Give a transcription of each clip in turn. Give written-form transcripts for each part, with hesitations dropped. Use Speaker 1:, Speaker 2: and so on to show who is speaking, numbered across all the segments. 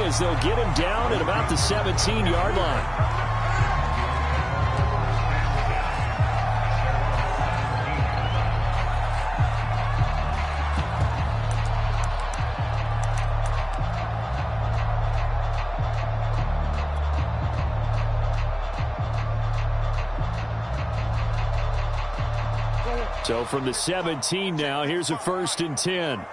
Speaker 1: as they'll get him down at about the 17-yard line. So from the 17 now, here's a 1st and 10.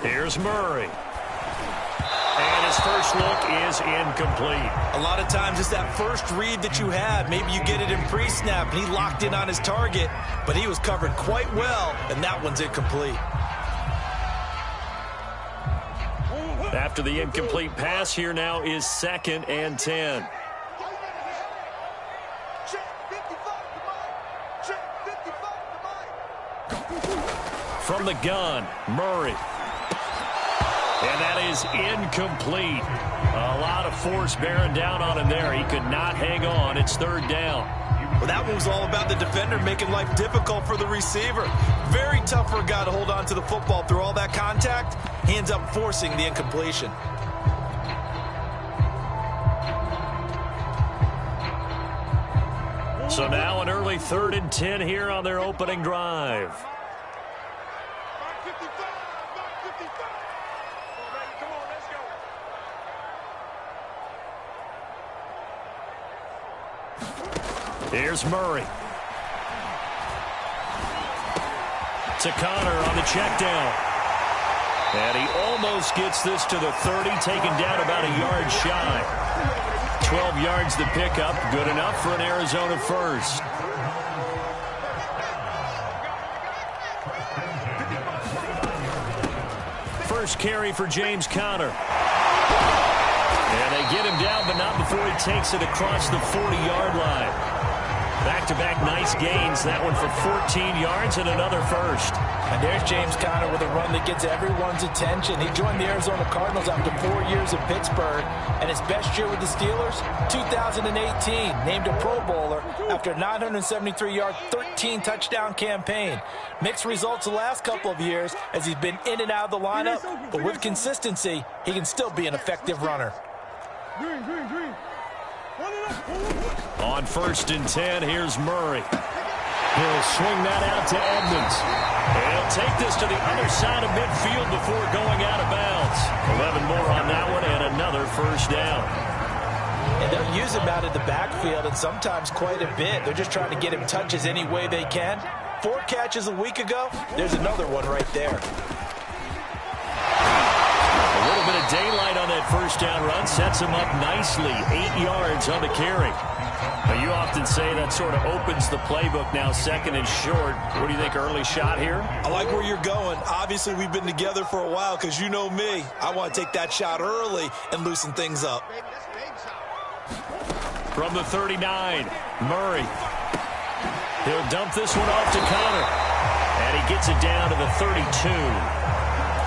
Speaker 1: Here's Murray. And his first look is incomplete.
Speaker 2: A lot of times it's that first read that you have. Maybe you get it in pre-snap, and he locked in on his target, but he was covered quite well, and that one's incomplete.
Speaker 1: After the incomplete pass, here now is 2nd and 10. From the gun, Murray. And that is incomplete. A lot of force bearing down on him there. He could not hang on. It's 3rd down.
Speaker 2: Well, that one was all about the defender making life difficult for the receiver. Very tough for a guy to hold on to the football through all that contact. He ends up forcing the incompletion.
Speaker 1: So now an early 3rd and 10 here on their opening drive. Here's Murray. To Connor on the check down. And he almost gets this to the 30, taken down about a yard shy. 12 yards the pickup, good enough for an Arizona first. First carry for James Conner. And they get him down, but not before he takes it across the 40-yard line. Back-to-back nice gains. That one for 14 yards and another first.
Speaker 2: And there's James Conner with a run that gets everyone's attention. He joined the Arizona Cardinals after 4 years at Pittsburgh. And his best year with the Steelers, 2018. Named a Pro Bowler after a 973-yard, 13-touchdown campaign. Mixed results the last couple of years as he's been in and out of the lineup. But with consistency, he can still be an effective runner.
Speaker 1: On 1st and 10, here's Murray. He'll swing that out to Edmonds. He'll take this to the other side of midfield before going out of bounds. 11 more on that one and another first down.
Speaker 2: And they'll use him out of the backfield, and sometimes quite a bit. They're just trying to get him touches any way they can. 4 catches a week ago. There's another one right there.
Speaker 1: A little bit of daylight on that first down run sets him up nicely. 8 yards on the carry. Now, you often say that sort of opens the playbook now, 2nd and short. What do you think, early shot here?
Speaker 2: I like where you're going. Obviously, we've been together for a while because you know me. I want to take that shot early and loosen things up.
Speaker 1: From the 39, Murray. He'll dump this one off to Connor. And he gets it down to the 32.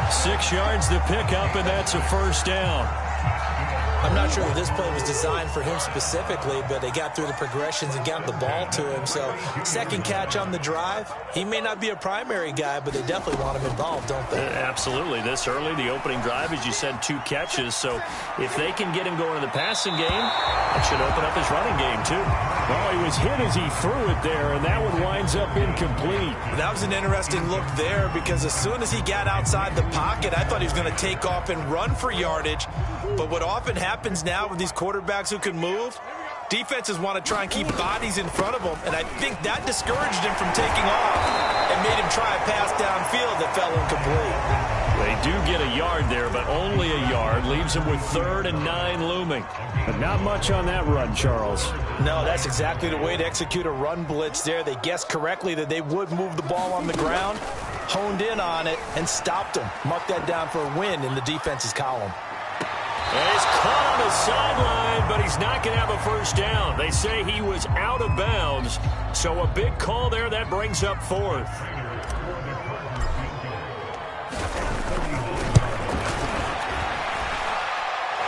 Speaker 1: 6 yards to pick up, and that's a first down.
Speaker 2: I'm not sure that this play was designed for him specifically, but they got through the progressions and got the ball to him. So, 2nd catch on the drive. He may not be a primary guy, but they definitely want him involved, don't they?
Speaker 1: Absolutely. This early, the opening drive, as you said, 2 catches. So, if they can get him going in the passing game, that should open up his running game, too. Well, he was hit as he threw it there, and that one winds up incomplete.
Speaker 2: That was an interesting look there because as soon as he got outside the pocket, I thought he was going to take off and run for yardage. But what often happens now with these quarterbacks who can move, defenses want to try and keep bodies in front of them, and I think that discouraged him from taking off and made him try a pass downfield that fell incomplete.
Speaker 1: They do get a yard there, but only a yard. Leaves him with 3rd and 9 looming. But not much on that run, Charles.
Speaker 2: No, that's exactly the way to execute a run blitz there. They guessed correctly that they would move the ball on the ground, honed in on it, and stopped him. Marked that down for a win in the defense's column.
Speaker 1: And he's caught on the sideline, but he's not going to have a first down. They say he was out of bounds, so a big call there. That brings up 4th.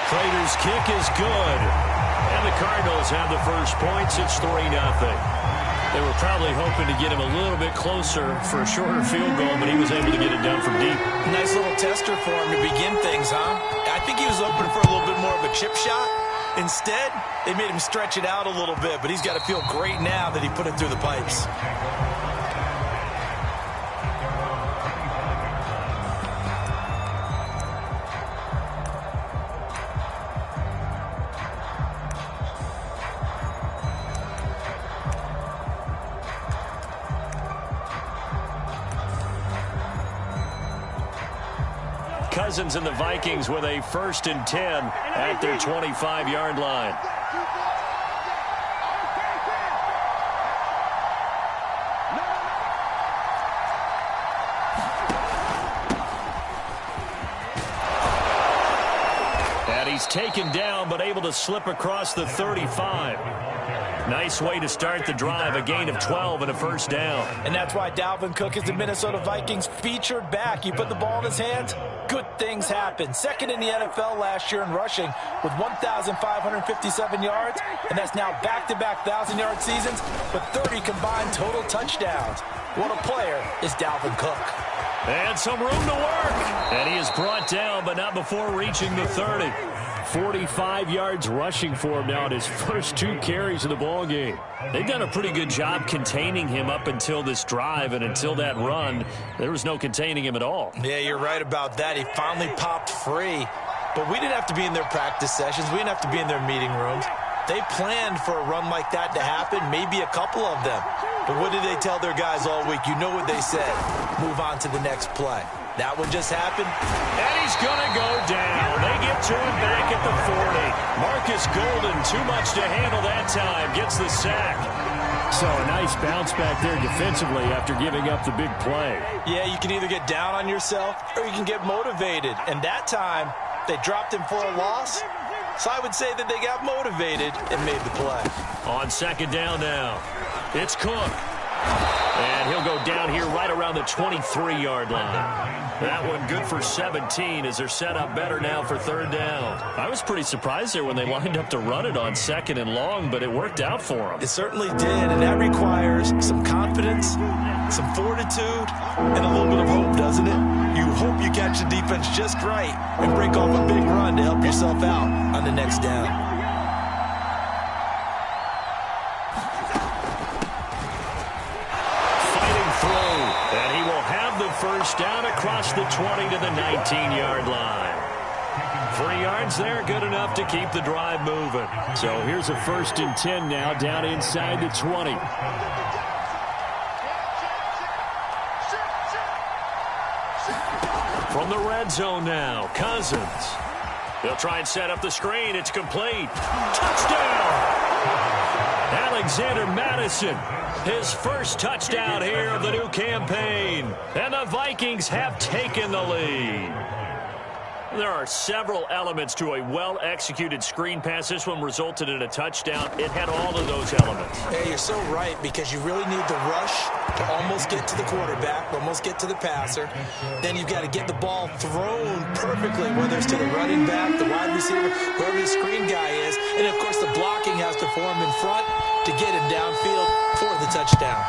Speaker 1: Prater's kick is good. And the Cardinals have the first points. It's 3-0. They were probably hoping to get him a little bit closer for a shorter field goal, but he was able to get it done from deep.
Speaker 2: Nice little tester for him to begin things, huh? I think he was hoping for a little bit more of a chip shot. Instead, they made him stretch it out a little bit, but he's got to feel great now that he put it through the pipes.
Speaker 1: Cousins and the Vikings with a 1st and 10 at their 25-yard line. And he's taken down but able to slip across the 35. Nice way to start the drive, a gain of 12 and a 1st down.
Speaker 2: And that's why Dalvin Cook is the Minnesota Vikings featured back. You put the ball in his hands, good things happen. 2nd in the NFL last year in rushing with 1,557 yards, and that's now back-to-back 1,000-yard seasons with 30 combined total touchdowns. What a player is Dalvin Cook.
Speaker 1: And some room to work. And he is brought down, but not before reaching the 30. 45 yards rushing for him now in his first 2 carries of the ball game. They've done a pretty good job containing him up until this drive, and until that run, there was no containing him at all.
Speaker 2: Yeah, you're right about that. He finally popped free, but we didn't have to be in their practice sessions. We didn't have to be in their meeting rooms. They planned for a run like that to happen, maybe a couple of them. But what did they tell their guys all week? You know what they said. Move on to the next play. That one just happened.
Speaker 1: And he's going to go down. They get to him back at the 40. Marcus Golden, too much to handle that time, gets the sack. So a nice bounce back there defensively after giving up the big play.
Speaker 2: Yeah, you can either get down on yourself or you can get motivated. And that time, they dropped him for a loss. So I would say that they got motivated and made the play.
Speaker 1: On 2nd down now, it's Cook. And he'll go down here right around the 23-yard line. That one good for 17 as they're set up better now for 3rd down. I was pretty surprised there when they lined up to run it on 2nd and long, but it worked out for them.
Speaker 2: It certainly did, and that requires some confidence, some fortitude, and a little bit of hope, doesn't it? You hope you catch the defense just right and break off a big run to help yourself out on the next down.
Speaker 1: First down across the 20 to the 19-yard line. 3 yards there, good enough to keep the drive moving. So here's a 1st and 10 now down inside the 20. From the red zone now, Cousins. They'll try and set up the screen. It's complete. Touchdown! Alexander Madison, his first touchdown here of the new campaign. And the Vikings have taken the lead. There are several elements to a well-executed screen pass. This one resulted in a touchdown. It had all of those elements.
Speaker 2: Yeah, you're so right, because you really need the rush to almost get to the quarterback, almost get to the passer. Then you've got to get the ball thrown perfectly, whether it's to the running back, the wide receiver, whoever the screen guy is. And, of course, the blocking has to form in front to get him downfield for the touchdown.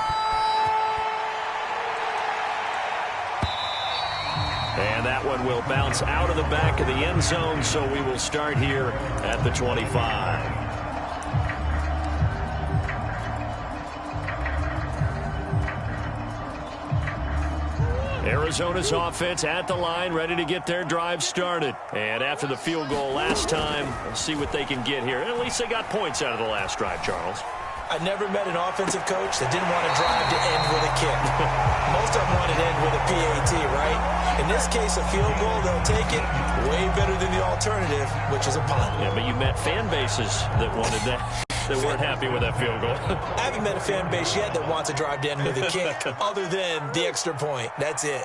Speaker 1: And that one will bounce out of the back of the end zone, so we will start here at the 25. Arizona's offense at the line, ready to get their drive started. And after the field goal last time, we'll see what they can get here. And at least they got points out of the last drive, Charles.
Speaker 2: I never met an offensive coach that didn't want to drive to end with a kick. Most of them wanted to end with a PAT, right? In this case, a field goal, they'll take it. Way better than the alternative, which is a punt.
Speaker 1: Yeah, but you met fan bases that wanted that. That weren't happy with that field goal.
Speaker 2: I haven't met a fan base yet that wants to drive to end with a kick other than the extra point. That's it.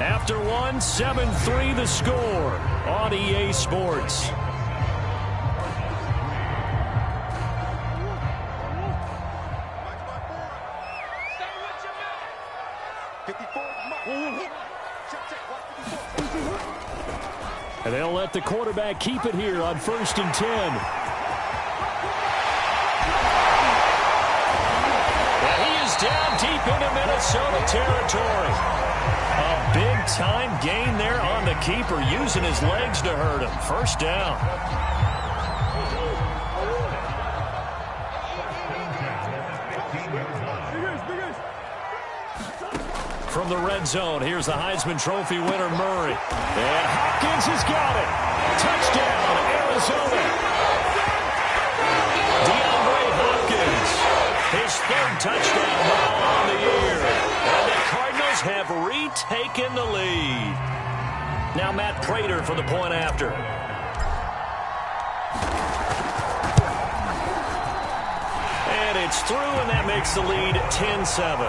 Speaker 1: After one, 7-3 the score on EA Sports. And they'll let the quarterback keep it here on 1st and 10. down deep into Minnesota territory. A big-time gain there on the keeper, using his legs to hurt him. First down. From the red zone, here's the Heisman Trophy winner, Murray. And Hopkins has got it. Touchdown, Arizona. DeAndre Hopkins, his third touchdown now on the year. And the Cardinals have retaken the lead. Now Matt Prater for the point after. And it's through, and that makes the lead 10-7.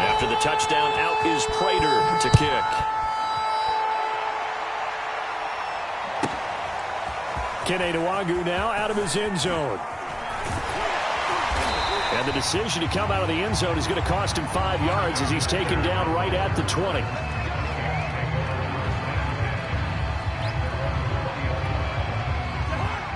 Speaker 1: After the touchdown, out is Prater to kick. Kene Nwangwu now out of his end zone. And the decision to come out of the end zone is going to cost him 5 yards as he's taken down right at the 20.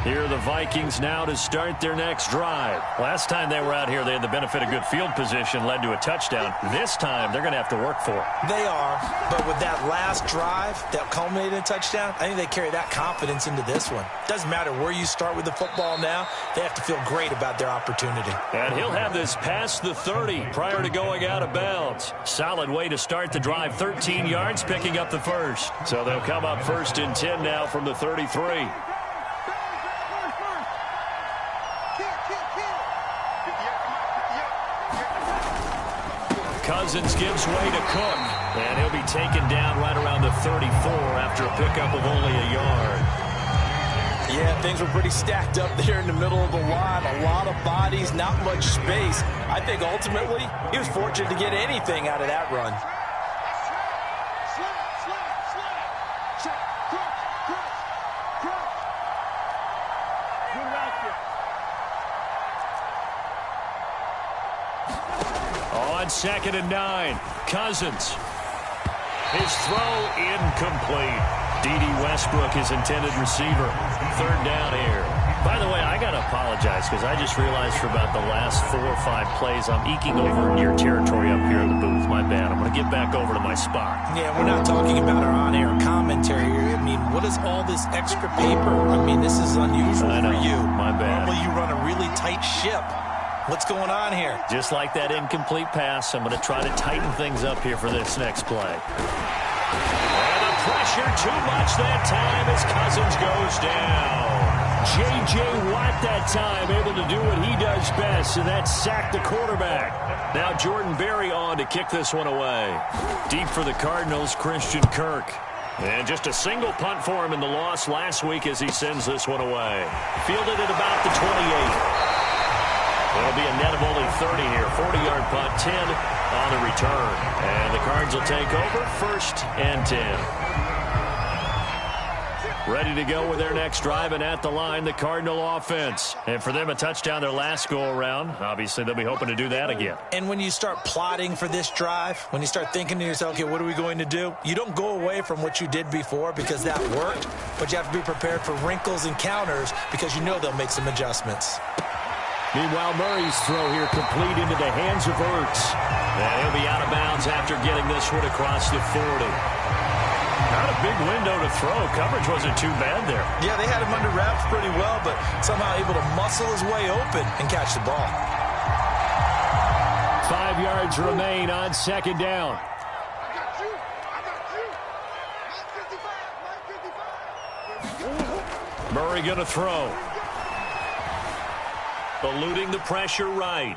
Speaker 1: Here are the Vikings now to start their next drive. Last time they were out here, they had the benefit of good field position, led to a touchdown. This time, they're going to have to work for it.
Speaker 2: They are, but with that last drive that culminated in a touchdown, I think they carry that confidence into this one. Doesn't matter where you start with the football now, they have to feel great about their opportunity. And
Speaker 1: he'll have this past the 30 prior to going out of bounds. Solid way to start the drive, 13 yards, picking up the first. So they'll come up 1st and 10 now from the 33. Cousins gives way to Cook, and he'll be taken down right around the 34 after a pickup of only a yard.
Speaker 2: Yeah, things were pretty stacked up there in the middle of the line. A lot of bodies, not much space. I think ultimately he was fortunate to get anything out of that run.
Speaker 1: On 2nd and 9, Cousins. His throw incomplete. D.D. Westbrook, his intended receiver. 3rd down here. By the way, I got to apologize because I just realized for about the last 4 or 5 plays, I'm eking over in your territory up here in the booth. My bad. I'm going to get back over to my spot.
Speaker 2: Yeah, we're not talking about our on-air commentary here. I mean, what is all this extra paper? I mean, this is unusual for you.
Speaker 1: My bad.
Speaker 2: Normally you run a really tight ship. What's going on here?
Speaker 1: Just like that incomplete pass, I'm going to try to tighten things up here for this next play. And the pressure too much that time as Cousins goes down. J.J. Watt that time able to do what he does best, and that's sack the quarterback. Now Jordan Berry on to kick this one away. Deep for the Cardinals, Christian Kirk. And just a single punt for him in the loss last week as he sends this one away. Fielded at about the 28. It'll be a net of only 30 here. 40-yard punt, 10 on the return. And the Cards will take over 1st and 10. Ready to go with their next drive, and at the line, the Cardinal offense. And for them, a touchdown their last go-around. Obviously, they'll be hoping to do that again.
Speaker 2: And when you start plotting for this drive, when you start thinking to yourself, okay, what are we going to do? You don't go away from what you did before because that worked, but you have to be prepared for wrinkles and counters because you know they'll make some adjustments.
Speaker 1: Meanwhile, Murray's throw here complete into the hands of Ertz. And he'll be out of bounds after getting this one across the 40. Not a big window to throw. Coverage wasn't too bad there.
Speaker 2: Yeah, they had him under wraps pretty well, but somehow able to muscle his way open and catch the ball.
Speaker 1: 5 yards remain on 2nd down. Murray going to throw. Eluding the pressure right.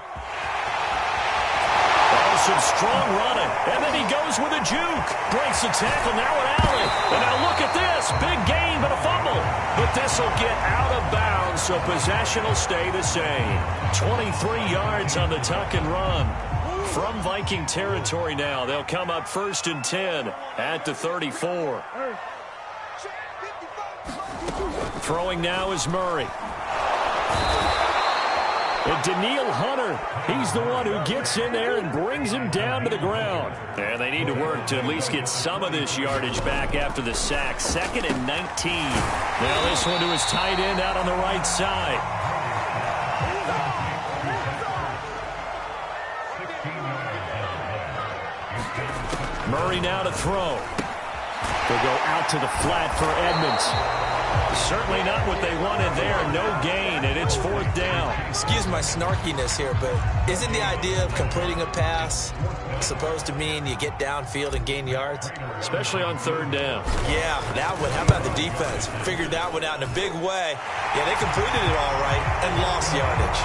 Speaker 1: Oh, some strong running. And then he goes with a juke. Breaks the tackle, now an alley. And now look at this. Big gain, but a fumble. But this will get out of bounds, so possession will stay the same. 23 yards on the tuck and run. From Viking territory now. They'll come up 1st and 10 at the 34. Throwing now is Murray. And Daniil Hunter, he's the one who gets in there and brings him down to the ground. And they need to work to at least get some of this yardage back after the sack. 2nd and 19. Now this one to his tight end out on the right side. Murray now to throw. They'll go out to the flat for Edmonds. Certainly not what they wanted there. No gain, and it's 4th down.
Speaker 2: Excuse my snarkiness here, but isn't the idea of completing a pass supposed to mean you get downfield and gain yards?
Speaker 1: Especially on 3rd down.
Speaker 2: Yeah, that one. How about the defense? Figured that one out in a big way. Yeah, they completed it all right and lost yardage.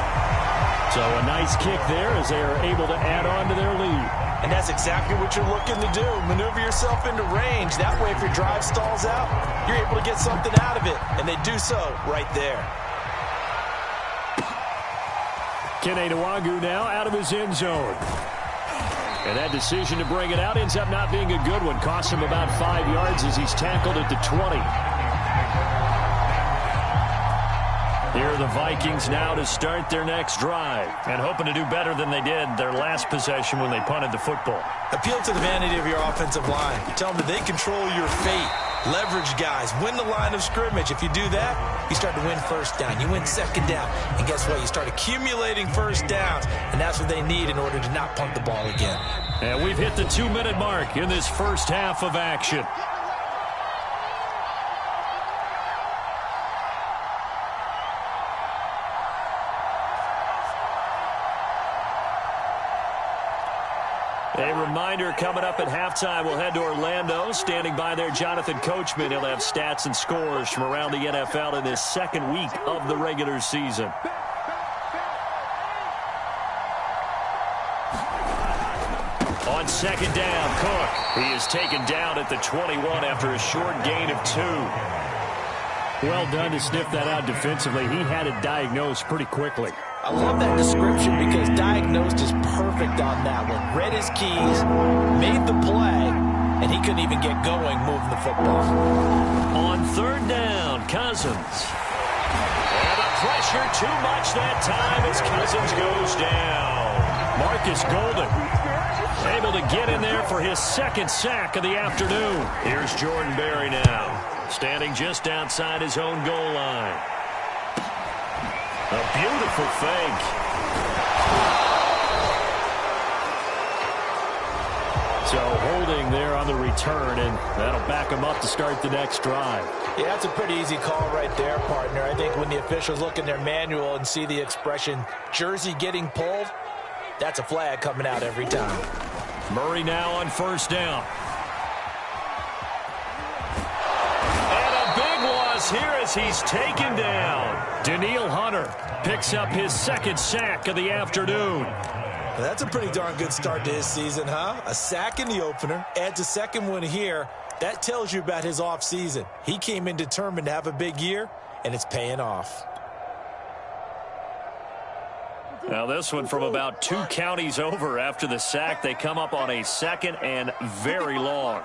Speaker 1: So a nice kick there as they are able to add on to their lead.
Speaker 2: And that's exactly what you're looking to do. Maneuver yourself into range. That way, if your drive stalls out, you're able to get something out of it. And they do so right there.
Speaker 1: Tmurawski2's now out of his end zone. And that decision to bring it out ends up not being a good one. Costs him about 5 yards as he's tackled at the 20. Here are the Vikings now to start their next drive. And hoping to do better than they did their last possession when they punted the football.
Speaker 2: Appeal to the vanity of your offensive line. Tell them that they control your fate. Leverage guys. Win the line of scrimmage. If you do that, you start to win 1st down. You win 2nd down. And guess what? You start accumulating 1st downs. And that's what they need in order to not punt the ball again.
Speaker 1: And we've hit the 2-minute mark in this first half of action. A reminder, coming up at halftime, we'll head to Orlando. Standing by there, Jonathan Coachman. He'll have stats and scores from around the NFL in this 2nd week of the regular season. On 2nd down, Cook. He is taken down at the 21 after a short gain of 2. Well done to sniff that out defensively. He had it diagnosed pretty quickly.
Speaker 2: I love that description because diagnosed is perfect on that one. Read his keys, made the play, and he couldn't even get going moving the football.
Speaker 1: On 3rd down, Cousins. And the pressure too much that time as Cousins goes down. Marcus Golden able to get in there for his 2nd sack of the afternoon. Here's Jordan Berry now, standing just outside his own goal line. A beautiful fake. So holding there on the return, and that'll back him up to start the next drive.
Speaker 2: Yeah, that's a pretty easy call right there, partner. I think when the officials look in their manual and see the expression, jersey getting pulled, that's a flag coming out every time.
Speaker 1: Murray now on 1st down. Here as he's taken down. Daniil Hunter picks up his 2nd sack of the afternoon.
Speaker 2: Well, that's a pretty darn good start to his season, huh? A sack in the opener, adds a 2nd one here. That tells you about his offseason. He came in determined to have a big year, and it's paying off.
Speaker 1: Now this one from about 2 counties over after the sack. They come up on a 2nd and very long.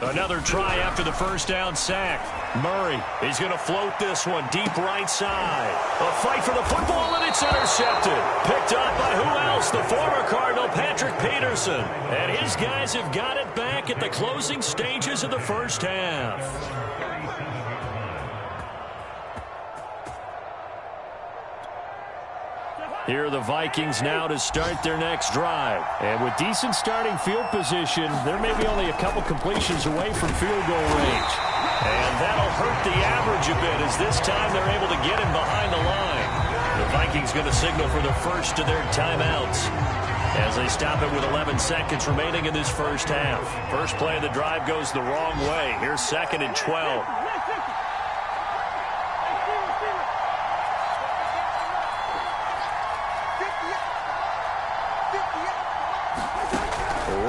Speaker 1: Another try after the 1st down sack. Murray, he's going to float this one deep right side. A fight for the football, and it's intercepted. Picked up by who else? The former Cardinal, Patrick Peterson. And his guys have got it back at the closing stages of the 1st half. Here are the Vikings now to start their next drive. And with decent starting field position, there may be only a couple completions away from field goal range. And that'll hurt the average a bit as this time they're able to get him behind the line. The Vikings going to signal for the first of their timeouts as they stop it with 11 seconds remaining in this first half. First play of the drive goes the wrong way. Here's 2nd and 12.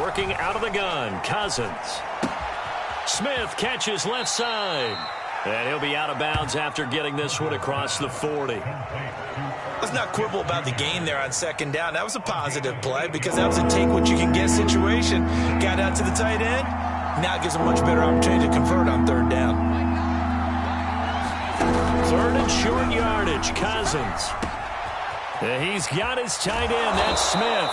Speaker 1: Working out of the gun, Cousins. Smith catches left side. And he'll be out of bounds after getting this one across the 40.
Speaker 2: Let's not quibble about the gain there on 2nd down. That was a positive play because that was a take-what-you-can-get situation. Got out to the tight end. Now it gives a much better opportunity to convert on 3rd down.
Speaker 1: 3rd and short yardage, Cousins. He's got his tight end, that's Smith.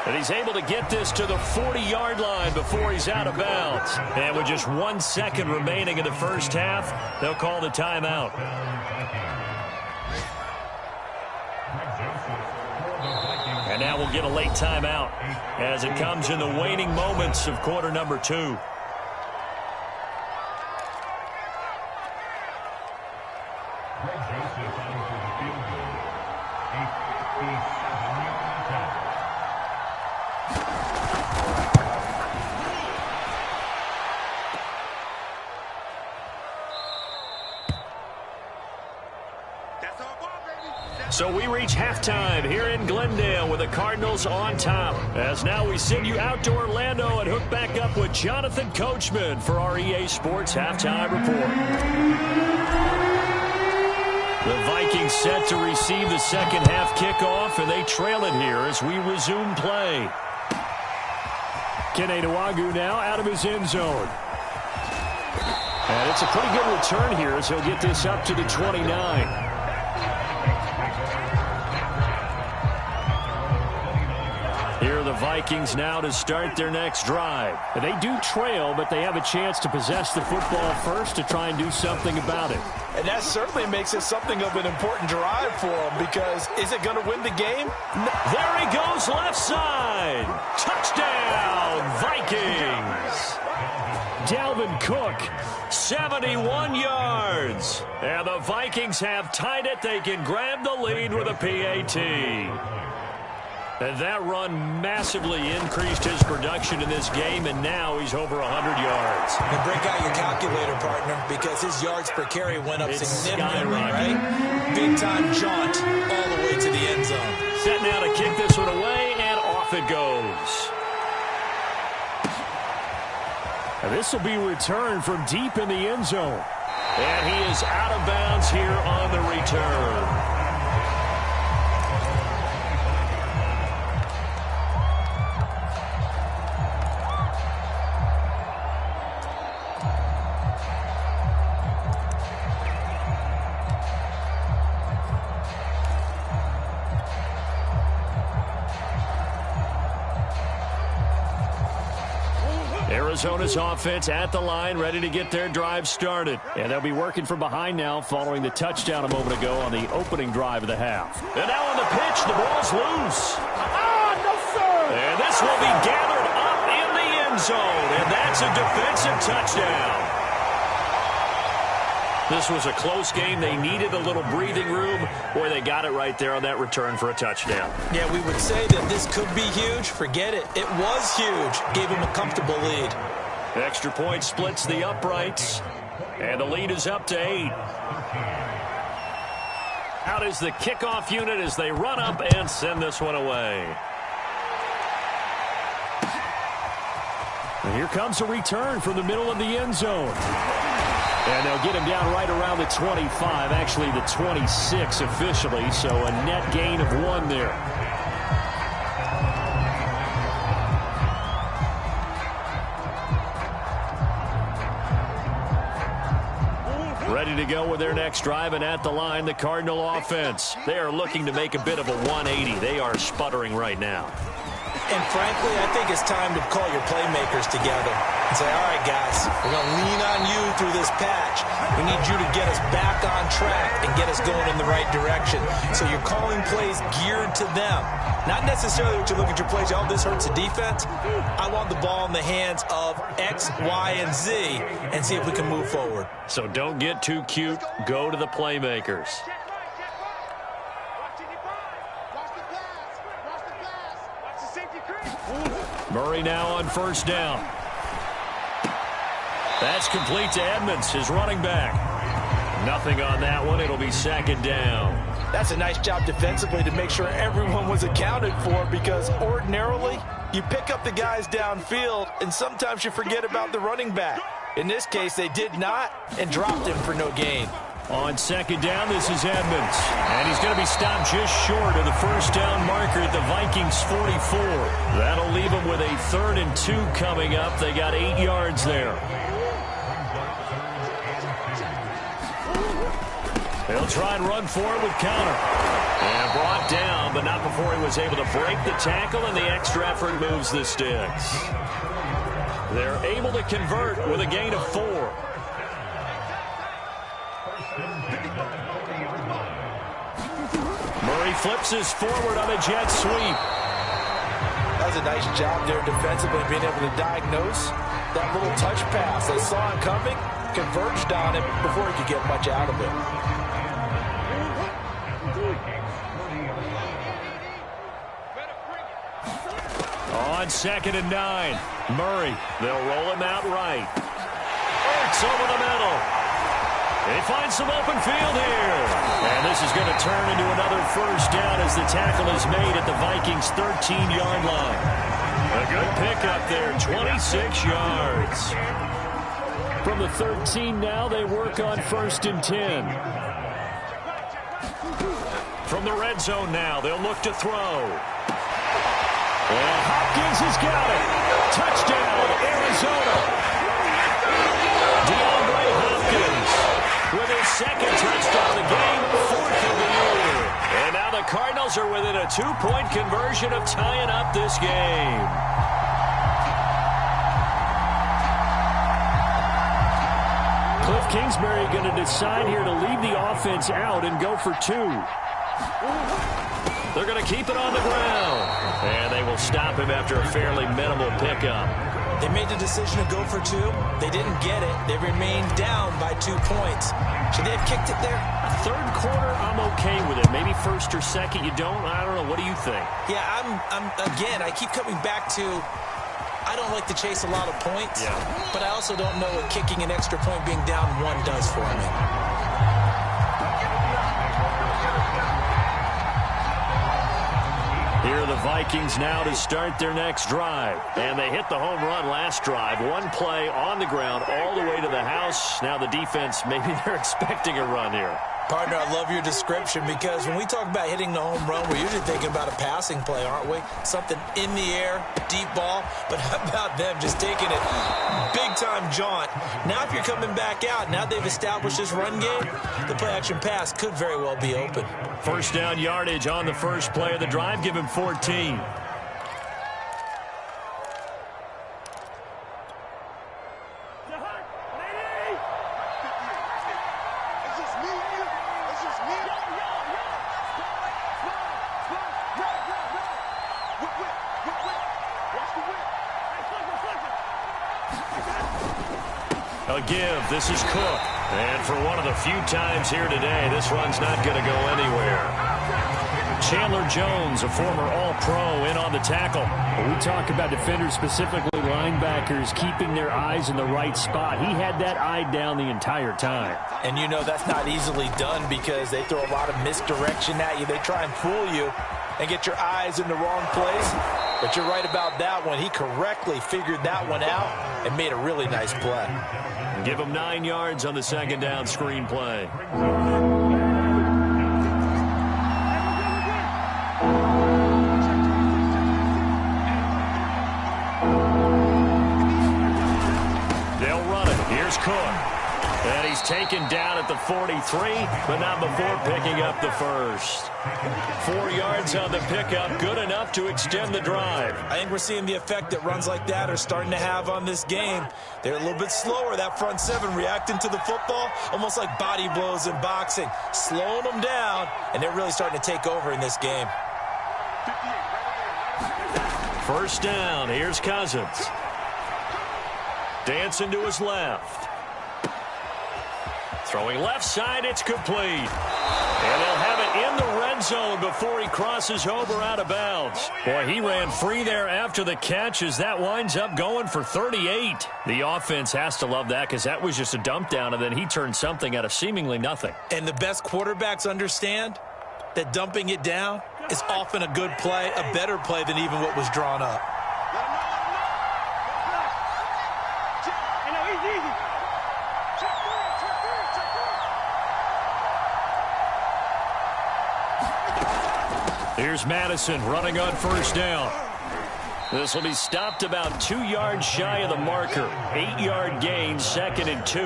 Speaker 1: And he's able to get this to the 40-yard line before he's out of bounds. And with just 1 second remaining in the first half, they'll call the timeout. And now we'll get a late timeout as it comes in the waning moments of quarter number 2. So we reach halftime here in Glendale with the Cardinals on top. As now we send you out to Orlando and hook back up with Jonathan Coachman for our EA Sports Halftime Report. The Vikings set to receive the second half kickoff, and they trail it here as we resume play. Tmurawski now out of his end zone. And it's a pretty good return here as he'll get this up to the 29. Here are the Vikings now to start their next drive. They do trail, but they have a chance to possess the football first to try and do something about it.
Speaker 2: And that certainly makes it something of an important drive for them, because is it going to win the game?
Speaker 1: No. There he goes left side. Touchdown, Vikings. Dalvin Cook, 71 yards. And the Vikings have tied it. They can grab the lead with a PAT. And that run massively increased his production in this game, and now he's over 100 yards.
Speaker 2: And break out your calculator, partner, because his yards per carry went up significantly, right? Big-time jaunt all the way to the end zone.
Speaker 1: Set now to kick this one away, and off it goes. And this will be returned from deep in the end zone. And he is out of bounds here on the return. Arizona's offense at the line, ready to get their drive started. And they'll be working from behind now following the touchdown a moment ago on the opening drive of the half. And now on the pitch, the ball's loose.
Speaker 2: No, sir!
Speaker 1: And this will be gathered up in the end zone. And that's a defensive touchdown. This was a close game. They needed a little breathing room. Boy, they got it right there on that return for a touchdown.
Speaker 2: Yeah, we would say that this could be huge. Forget it. It was huge. Gave him a comfortable lead.
Speaker 1: Extra point splits the uprights. And the lead is up to 8. Out is the kickoff unit as they run up and send this one away. And here comes a return from the middle of the end zone. And they'll get him down right around the 25, actually the 26 officially, so a net gain of 1 there. Ready to go with their next drive, and at the line, the Cardinal offense. They are looking to make a bit of a 180. They are sputtering right now.
Speaker 2: And frankly, I think it's time to call your playmakers together and say, all right, guys, we're going to lean on you through this patch. We need you to get us back on track and get us going in the right direction. So you're calling plays geared to them. Not necessarily what you look at your plays, oh, this hurts the defense. I want the ball in the hands of X, Y, and Z and see if we can move forward.
Speaker 1: So don't get too cute. Go to the playmakers. Murray now on first down. That's complete to Edmonds, his running back. Nothing on that one. It'll be second down.
Speaker 2: That's a nice job defensively to make sure everyone was accounted for, because ordinarily you pick up the guys downfield and sometimes you forget about the running back. In this case, they did not and dropped him for no gain.
Speaker 1: On second down, this is Edmonds. And he's going to be stopped just short of the first down marker at the Vikings 44. That'll leave them with a 3rd and 2 coming up. They got 8 yards there. He'll try and run for it with counter. And brought down, but not before he was able to break the tackle, and the extra effort moves the sticks. They're able to convert with a gain of 4. Murray flips his forward on a jet sweep.
Speaker 2: That was a nice job there defensively, being able to diagnose that little touch pass. They saw him coming, converged on him before he could get much out of it.
Speaker 1: On 2nd and 9, Murray. They'll roll him out right. Ertz over the middle. They find some open field here. And this is going to turn into another first down as the tackle is made at the Vikings' 13-yard line. A good pickup there, 26 yards.
Speaker 3: From the 13 now, they work on 1st and 10.
Speaker 1: From the red zone now, they'll look to throw. And Hopkins has got it. Touchdown, Arizona. DeAndre Hopkins with his 2nd touchdown of the game, 4th of the year. And now the Cardinals are within a 2-point conversion of tying up this game.
Speaker 3: Cliff Kingsbury going to decide here to leave the offense out and go for 2.
Speaker 1: They're going to keep it on the ground. And they will stop him after a fairly minimal pickup.
Speaker 2: They made the decision to go for 2. They didn't get it. They remained down by 2 points. Should they have kicked it there?
Speaker 3: 3rd quarter, I'm okay with it. Maybe 1st or 2nd, you don't? I don't know. What do you think?
Speaker 2: Yeah, again, I keep coming back to I don't like to chase a lot of points, but I also don't know what kicking an extra point being down 1 does for me.
Speaker 1: Here are the Vikings now to start their next drive. And they hit the home run last drive. 1 play on the ground all the way to the house. Now the defense, maybe they're expecting a run here.
Speaker 2: Partner, I love your description because when we talk about hitting the home run, we're usually thinking about a passing play, aren't we? Something in the air, deep ball. But how about them just taking it big-time jaunt? Now if you're coming back out, now they've established this run game, the play-action pass could very well be open.
Speaker 1: First down yardage on the first play of the drive. Give him 14. A give. This is Cook. And for one of the few times here today, this run's not going to go anywhere. Chandler Jones, a former All-Pro, in on the tackle.
Speaker 3: When we talk about defenders, specifically linebackers, keeping their eyes in the right spot. He had that eye down the entire time.
Speaker 2: And you know that's not easily done because they throw a lot of misdirection at you. They try and fool you and get your eyes in the wrong place. But you're right about that one. He correctly figured that one out and made a really nice play.
Speaker 1: Give him 9 yards on the 2nd down screen play. They'll run it. Here's Cook. And he's taken down at the 43, but not before picking up the first. 4 yards on the pickup, good enough to extend the drive.
Speaker 2: I think we're seeing the effect that runs like that are starting to have on this game. They're a little bit slower, that front 7, reacting to the football, almost like body blows in boxing, slowing them down, and they're really starting to take over in this game.
Speaker 1: First down, here's Cousins. Dancing to his left. Throwing left side, it's complete. And they'll have it in the red zone before he crosses over out of bounds. Boy, he ran free there after the catch as that winds up going for 38. The offense has to love that because that was just a dump down, and then he turned something out of seemingly nothing.
Speaker 2: And the best quarterbacks understand that dumping it down is often a good play, a better play than even what was drawn up.
Speaker 1: Here's Madison running on first down. This will be stopped about 2 yards shy of the marker. 8-yard gain, 2nd and 2.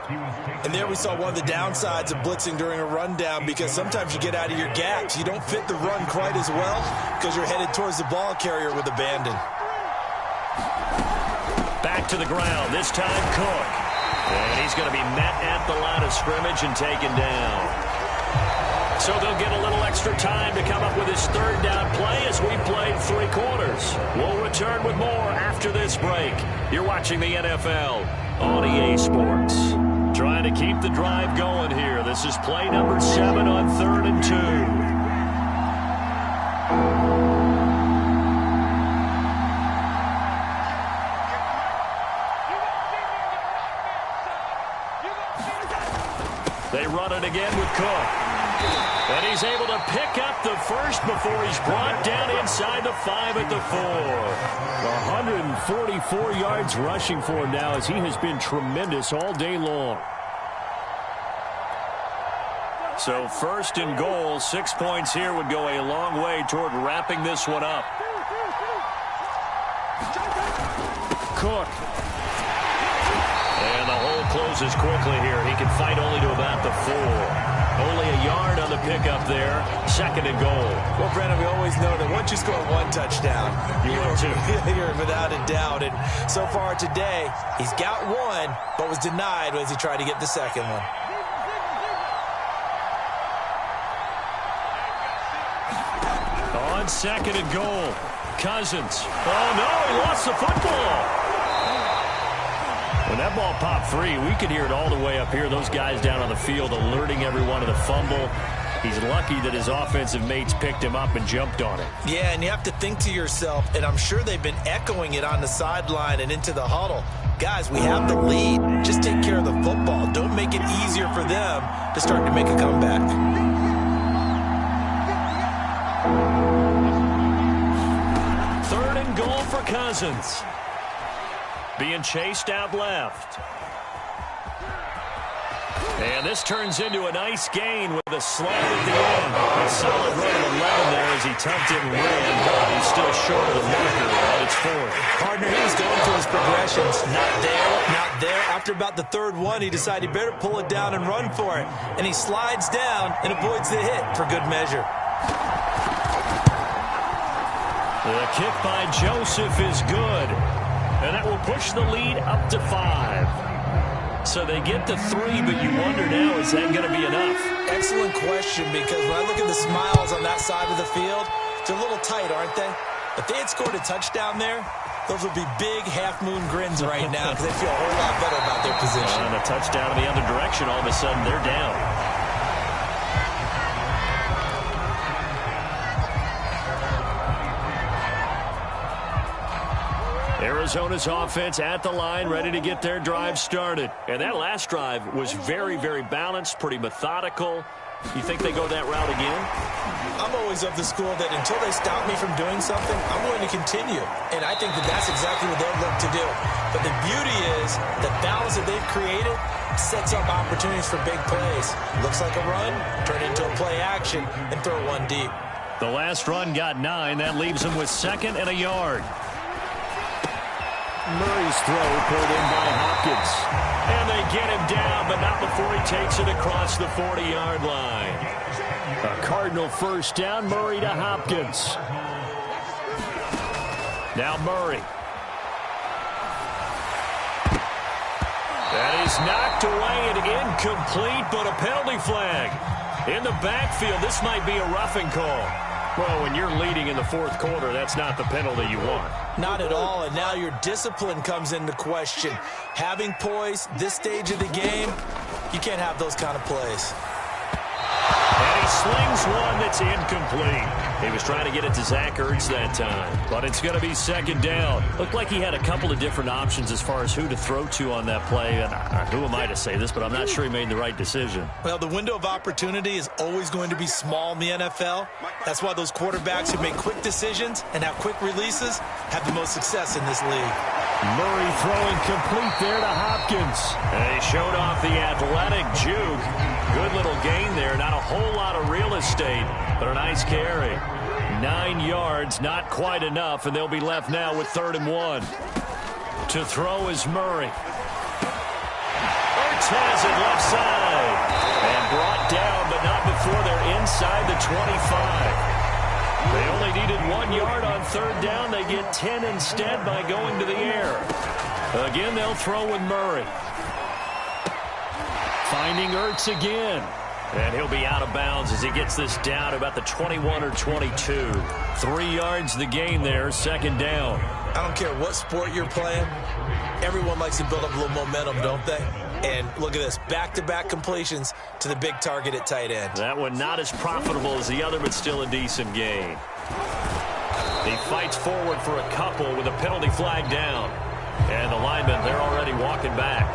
Speaker 2: And there we saw one of the downsides of blitzing during a rundown, because sometimes you get out of your gaps. You don't fit the run quite as well because you're headed towards the ball carrier with abandon.
Speaker 1: Back to the ground, this time Cook. And he's going to be met at the line of scrimmage and taken down. So they'll get a little extra time to come up with his third down play as we played 3 quarters. We'll return with more after this break. You're watching the NFL on EA Sports. Trying to keep the drive going here. This is play number 7 on 3rd and 2. They run it again with Cook. And he's able to pick up the first before he's brought down inside the 5 at the 4.
Speaker 3: 144 yards rushing for him now, as he has been tremendous all day long.
Speaker 1: So 1st and goal, 6 points here would go a long way toward wrapping this one up.
Speaker 3: Cook.
Speaker 1: And the hole closes quickly here. He can fight only to about the 4. Only a yard on the pickup there. 2nd and goal.
Speaker 2: Well, Brandon, we always know that once you score 1 touchdown, you're without a doubt. And so far today, he's got 1, but was denied as he tried to get the 2nd one.
Speaker 1: On 2nd and goal, Cousins. Oh, no, he lost the football. When that ball popped free, we could hear it all the way up here. Those guys down on the field alerting everyone of the fumble. He's lucky that his offensive mates picked him up and jumped on it.
Speaker 2: Yeah, and you have to think to yourself, and I'm sure they've been echoing it on the sideline and into the huddle. Guys, we have the lead. Just take care of the football. Don't make it easier for them to start to make a comeback.
Speaker 1: 3rd and goal for Cousins. Being chased out left. And this turns into a nice gain with a slide at the end. A solid run of 11 there as he tucked it and ran, but he's still short of the marker at its 4th.
Speaker 2: Partner, he was going through his progressions. Not there, not there. After about the 3rd one, he decided he better pull it down and run for it. And he slides down and avoids the hit for good measure.
Speaker 1: The kick by Joseph is good. And that will push the lead up to 5. So they get to 3, but you wonder now, is that going to be enough?
Speaker 2: Excellent question, because when I look at the smiles on that side of the field, they're a little tight, aren't they? If they had scored a touchdown there, those would be big half-moon grins right now because they feel a whole lot better about their position.
Speaker 1: And a touchdown in the other direction, all of a sudden they're down. Arizona's offense at the line, ready to get their drive started. And that last drive was very, very balanced, pretty methodical. You think they go that route again?
Speaker 2: I'm always of the school that until they stop me from doing something, I'm going to continue. And I think that that's exactly what they'll look to do. But the beauty is the balance that they've created sets up opportunities for big plays. Looks like a run, turn it into a play action, and throw one deep.
Speaker 1: The last run got 9. That leaves them with 2nd and a yard.
Speaker 3: Murray's throw pulled in by Hopkins.
Speaker 1: And they get him down, but not before he takes it across the 40-yard line.
Speaker 3: A Cardinal first down, Murray to Hopkins.
Speaker 1: Now Murray. That is knocked away and incomplete, but a penalty flag. In the backfield, this might be a roughing call. Well, when you're leading in the 4th quarter, that's not the penalty you want.
Speaker 2: Not at all, and now your discipline comes into question. Having poise this stage of the game, you can't have those kind of plays.
Speaker 1: And he slings one that's incomplete. He was trying to get it to Zach Ertz that time, but it's going to be 2nd down. Looked like he had a couple of different options as far as who to throw to on that play. And who am I to say this, but I'm not sure he made the right decision.
Speaker 2: Well, the window of opportunity is always going to be small in the NFL. That's why those quarterbacks who make quick decisions and have quick releases have the most success in this league.
Speaker 3: Murray throwing complete there to Hopkins.
Speaker 1: And he showed off the athletic juke. Good little gain there. Not a whole lot of real estate, but a nice carry. 9 yards, not quite enough, and they'll be left now with 3rd and 1. To throw is Murray. Ertz has it left side. And brought down, but not before they're inside the 25. They only needed 1 yard on third down. They get 10 instead by going to the air. Again, they'll throw with Murray. Finding Ertz again. And he'll be out of bounds as he gets this down about the 21 or 22. 3 yards the gain there, second down.
Speaker 2: I don't care what sport you're playing. Everyone likes to build up a little momentum, don't they? And look at this, back-to-back completions to the big target at tight end.
Speaker 1: That one not as profitable as the other, but still a decent gain. He fights forward for a couple with a penalty flag down. And the linemen, they're already walking back.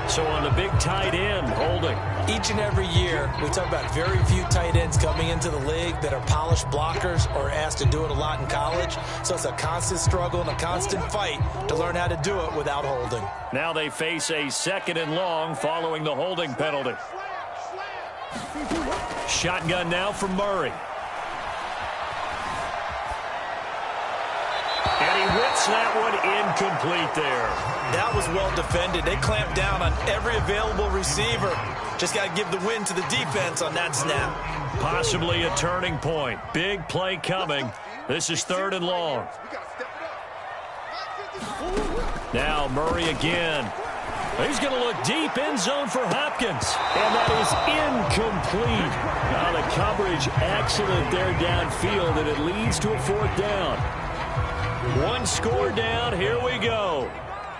Speaker 1: So on the big tight end, holding.
Speaker 2: Each and every year, we talk about very few tight ends coming into the league that are polished blockers or asked to do it a lot in college. So it's a constant struggle and a constant fight to learn how to do it without holding.
Speaker 1: Now they face a second and long following the holding penalty. Shotgun now from Murray. And he whips that one incomplete there.
Speaker 2: That was well defended. They clamped down on every available receiver. Just got to give the win to the defense on that snap.
Speaker 1: Possibly a turning point. Big play coming. This is third and long. Now Murray again. He's going to look deep, end zone for Hopkins. And that is incomplete. Now the coverage excellent there downfield, and it leads to a fourth down. One score down. Here we go.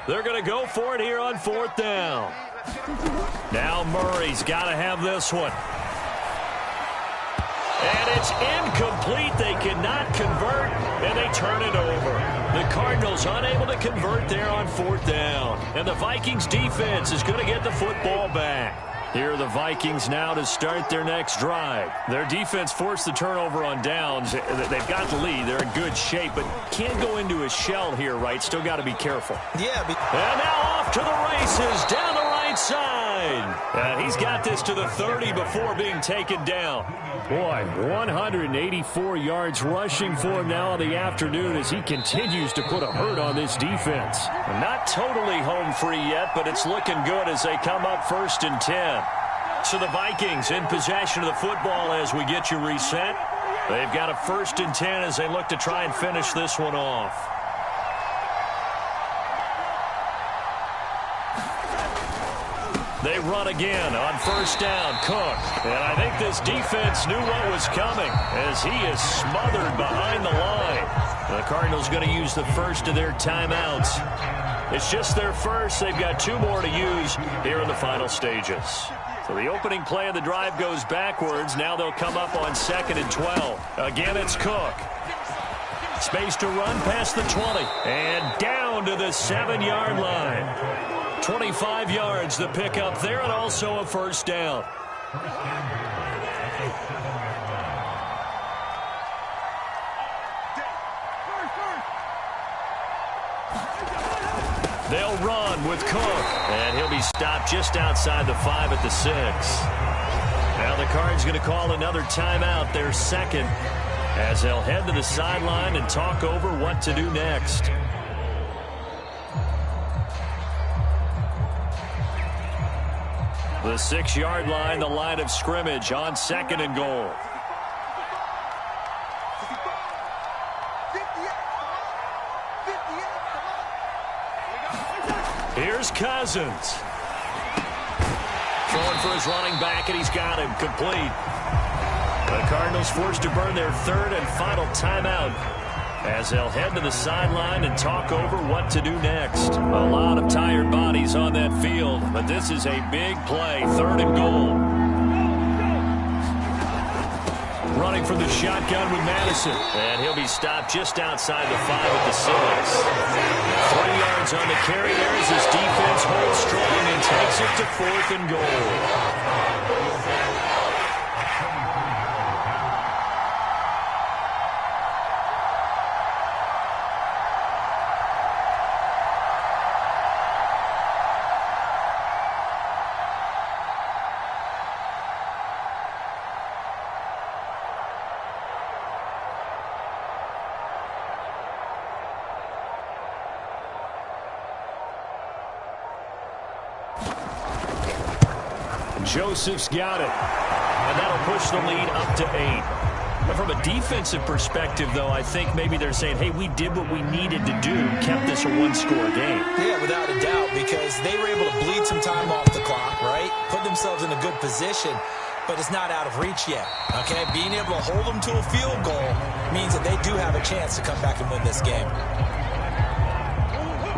Speaker 1: They're going to go for it here on fourth down. Now Murray's got to have this one. And it's incomplete. They cannot convert, and they turn it over. The Cardinals unable to convert there on fourth down. And the Vikings defense is going to get the football back. Here are the Vikings now to start their next drive. Their defense forced the turnover on downs. They've got the lead. They're in good shape, but can't go into a shell here, right? Still got to be careful.
Speaker 2: Yeah.
Speaker 1: And now off to the races down the right side. And he's got this to the 30 before being taken down.
Speaker 3: Boy, 184 yards rushing for him now in the afternoon as he continues to put a hurt on this defense.
Speaker 1: Not totally home free yet, but it's looking good as they come up first and 10. So the Vikings in possession of the football as we get you reset. They've got a first and 10 as they look to try and finish this one off. They run again on first down. Cook. And I think this defense knew what was coming as he is smothered behind the line. The Cardinals going to use the first of their timeouts. It's just their first. They've got 2 more to use here in the final stages. So the opening play of the drive goes backwards. Now they'll come up on 2nd and 12. Again, it's Cook. Space to run past the 20. And down to the 7-yard line. 25 yards the pickup there, and also a first down. They'll run with Cook, and he'll be stopped just outside the 5 at the 6. Now the Cards going to call another timeout, their second, as they'll head to the sideline and talk over what to do next. The 6-yard line, the line of scrimmage on 2nd and goal. Here's Cousins. Throwing for his running back, and he's got him complete. The Cardinals forced to burn their 3rd and final timeout as they'll head to the sideline and talk over what to do next. A lot of tired bodies on that field, but this is a big play, 3rd and goal. Running from the shotgun with Madison. And he'll be stopped just outside the 5 at the 6. 3 yards on the carry there as his defense holds strong and takes it to 4th and goal. Joseph's got it. And that'll push the lead up to 8. But from a defensive perspective, though, I think maybe they're saying, hey, we did what we needed to do, kept this a one-score game.
Speaker 2: Yeah, without a doubt, because they were able to bleed some time off the clock, right? Put themselves in a good position, but it's not out of reach yet, okay? Being able to hold them to a field goal means that they do have a chance to come back and win this game.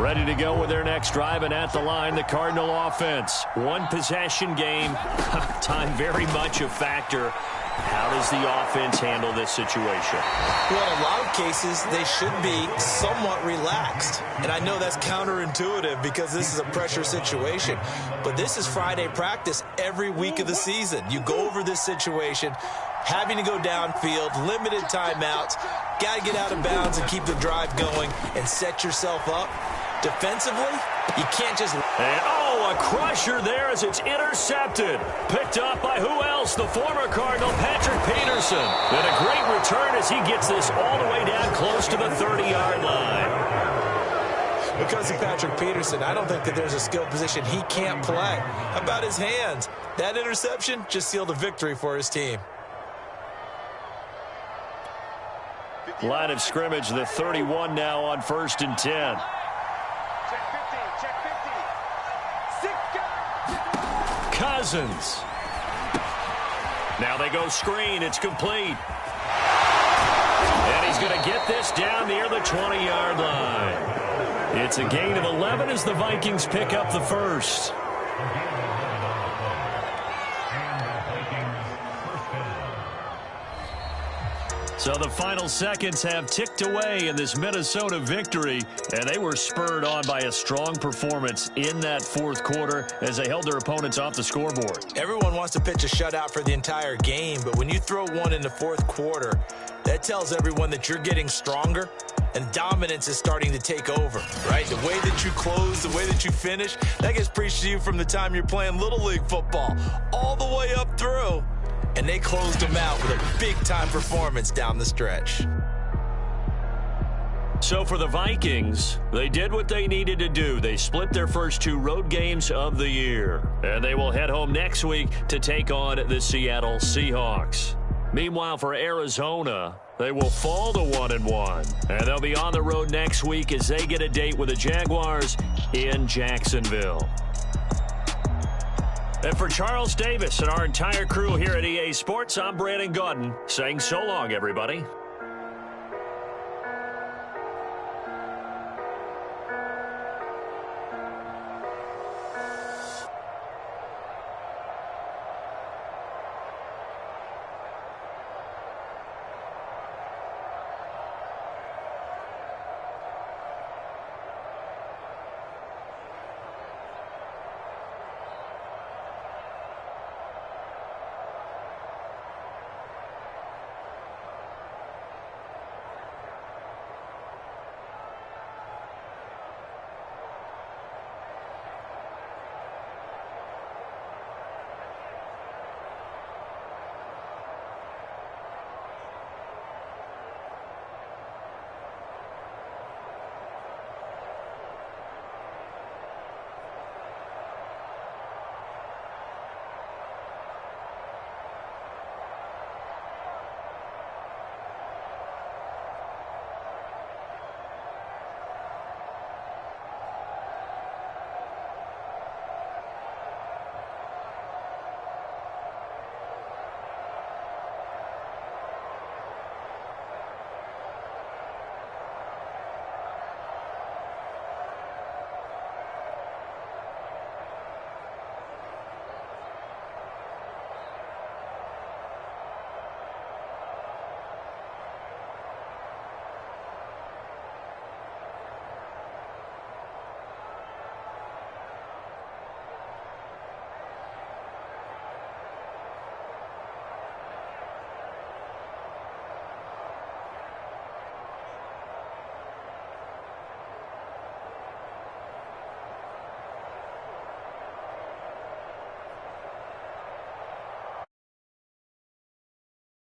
Speaker 1: Ready to go with their next drive, and at the line, the Cardinal offense. One-possession game, time very much a factor. How does the offense handle this situation?
Speaker 2: Well, in a lot of cases, they should be somewhat relaxed. And I know that's counterintuitive because this is a pressure situation. But this is Friday practice every week of the season. You go over this situation, having to go downfield, limited timeouts, got to get out of bounds and keep the drive going and set yourself up. Defensively, you can't just...
Speaker 1: And, a crusher there as it's intercepted. Picked up by who else? The former Cardinal, Patrick Peterson. And a great return as he gets this all the way down close to the 30-yard line.
Speaker 2: Because of Patrick Peterson, I don't think that there's a skill position he can't play. How about his hands? That interception just sealed a victory for his team.
Speaker 1: Line of scrimmage, the 31 now on 1st and 10. Cousins. Now they go screen. It's complete. And he's going to get this down near the 20-yard line. It's a gain of 11 as the Vikings pick up the first. So the final seconds have ticked away in this Minnesota victory, and they were spurred on by a strong performance in that fourth quarter as they held their opponents off the scoreboard.
Speaker 2: Everyone wants to pitch a shutout for the entire game, but when you throw one in the fourth quarter, that tells everyone that you're getting stronger and dominance is starting to take over, right? The way that you close, the way that you finish, that gets preached to you from the time you're playing Little League football all the way up through. And they closed them out with a big-time performance down the stretch.
Speaker 1: So for the Vikings, they did what they needed to do. They split their first 2 road games of the year. And they will head home next week to take on the Seattle Seahawks. Meanwhile, for Arizona, they will fall to 1-1. And they'll be on the road next week as they get a date with the Jaguars in Jacksonville. And for Charles Davis and our entire crew here at EA Sports, I'm Brandon Gaudin saying so long, everybody.